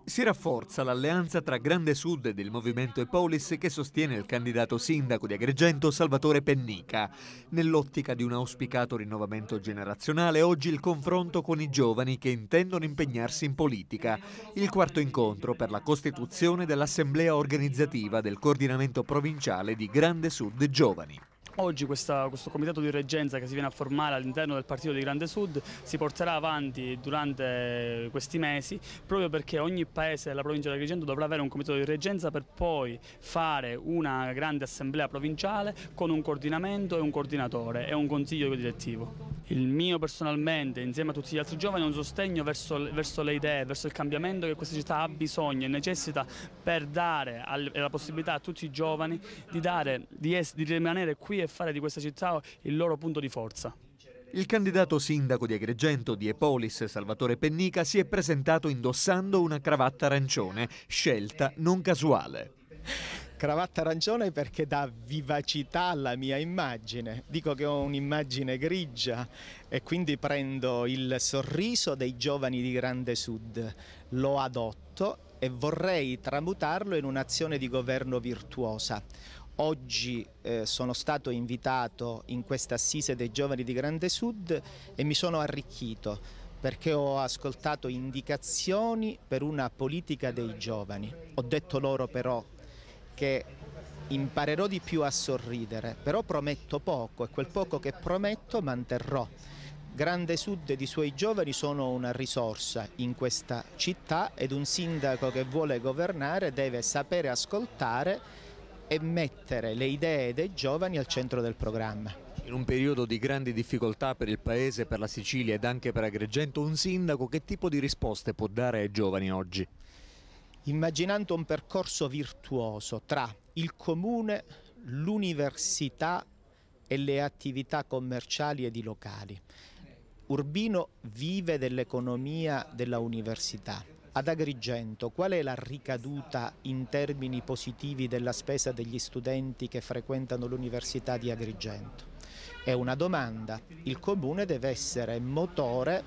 Si rafforza l'alleanza tra Grande Sud ed il movimento Epolis che sostiene il candidato sindaco di Agrigento Salvatore Pennica. Nell'ottica di un auspicato rinnovamento generazionale, oggi il confronto con i giovani che intendono impegnarsi in politica. Il quarto incontro per la costituzione dell'assemblea organizzativa del coordinamento provinciale di Grande Sud Giovani. Oggi questo comitato di reggenza che si viene a formare all'interno del partito di Grande Sud si porterà avanti durante questi mesi, proprio perché ogni paese della provincia di Agrigento dovrà avere un comitato di reggenza per poi fare una grande assemblea provinciale con un coordinamento e un coordinatore e un consiglio direttivo. Il mio personalmente, insieme a tutti gli altri giovani, è un sostegno verso le idee, verso il cambiamento che questa città ha bisogno e necessita per dare la possibilità a tutti i giovani di rimanere qui e fare di questa città il loro punto di forza. Il candidato sindaco di Agrigento di Epolis, Salvatore Pennica, si è presentato indossando una cravatta arancione, scelta non casuale. Cravatta arancione perché dà vivacità alla mia immagine. Dico che ho un'immagine grigia e quindi prendo il sorriso dei giovani di Grande Sud, lo adotto e vorrei tramutarlo in un'azione di governo virtuosa. Oggi sono stato invitato in questa assise dei giovani di Grande Sud e mi sono arricchito perché ho ascoltato indicazioni per una politica dei giovani. Ho detto loro però che imparerò di più a sorridere, però prometto poco e quel poco che prometto manterrò. Grande Sud ed i suoi giovani sono una risorsa in questa città ed un sindaco che vuole governare deve sapere ascoltare e mettere le idee dei giovani al centro del programma. In un periodo di grandi difficoltà per il Paese, per la Sicilia ed anche per Agrigento, un sindaco che tipo di risposte può dare ai giovani oggi? Immaginando un percorso virtuoso tra il comune, l'università e le attività commerciali ed i locali. Urbino vive dell'economia della università. Ad Agrigento qual è la ricaduta in termini positivi della spesa degli studenti che frequentano l'Università di Agrigento? È una domanda. Il comune deve essere motore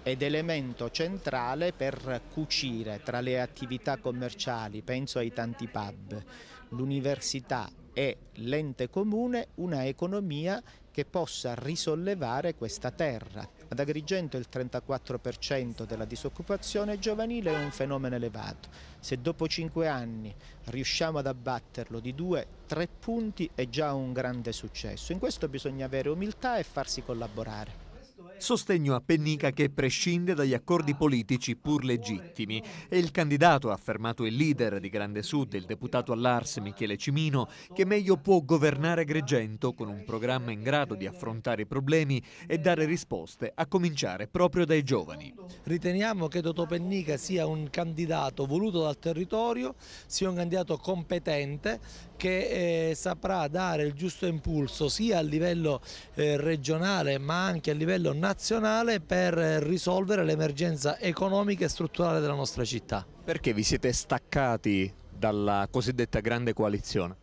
ed elemento centrale per cucire tra le attività commerciali, penso ai tanti pub, l'università e l'ente comune una economia che possa risollevare questa terra. Ad Agrigento il 34% della disoccupazione giovanile è un fenomeno elevato. Se dopo 5 anni riusciamo ad abbatterlo di 2-3 punti è già un grande successo. In questo bisogna avere umiltà e farsi collaborare. Sostegno a Pennica che prescinde dagli accordi politici pur legittimi. E il candidato ha affermato il leader di Grande Sud, il deputato all'Ars Michele Cimino, che meglio può governare Agrigento con un programma in grado di affrontare i problemi e dare risposte, a cominciare proprio dai giovani. Riteniamo che Totò Pennica sia un candidato voluto dal territorio, sia un candidato competente che saprà dare il giusto impulso sia a livello regionale ma anche a livello nazionale per risolvere l'emergenza economica e strutturale della nostra città. Perché vi siete staccati dalla cosiddetta grande coalizione?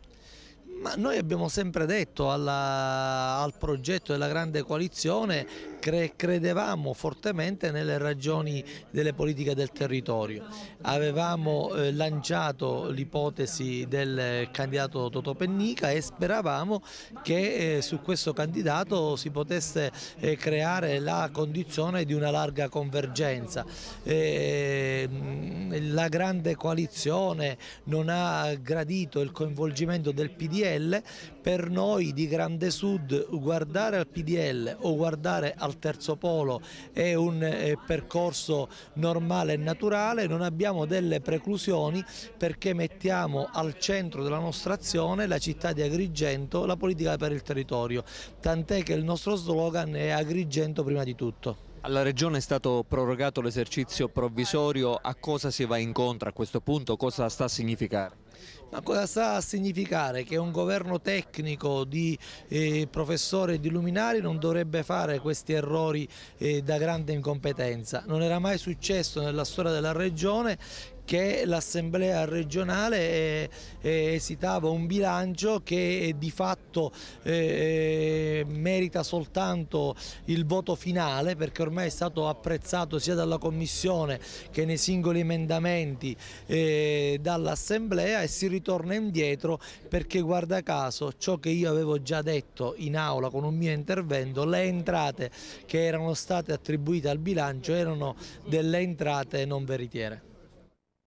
Ma noi abbiamo sempre detto al progetto della grande coalizione credevamo fortemente nelle ragioni delle politiche del territorio. Avevamo lanciato l'ipotesi del candidato Totò Pennica e speravamo che su questo candidato si potesse creare la condizione di una larga convergenza. La grande coalizione non ha gradito il coinvolgimento del PDL. Per noi di Grande Sud guardare al PDL o guardare al terzo polo è un percorso normale e naturale, non abbiamo delle preclusioni perché mettiamo al centro della nostra azione la città di Agrigento, la politica per il territorio, tant'è che il nostro slogan è Agrigento prima di tutto. Alla Regione è stato prorogato l'esercizio provvisorio, a cosa si va incontro a questo punto, cosa sta a significare? Ma cosa sta a significare? Che un governo tecnico di professori e di luminari non dovrebbe fare questi errori da grande incompetenza. Non era mai successo nella storia della regione che l'assemblea regionale esitava un bilancio che di fatto merita soltanto il voto finale, perché ormai è stato apprezzato sia dalla Commissione che nei singoli emendamenti dall'assemblea, e si ritorna indietro perché, guarda caso, ciò che io avevo già detto in aula con un mio intervento, le entrate che erano state attribuite al bilancio erano delle entrate non veritiere.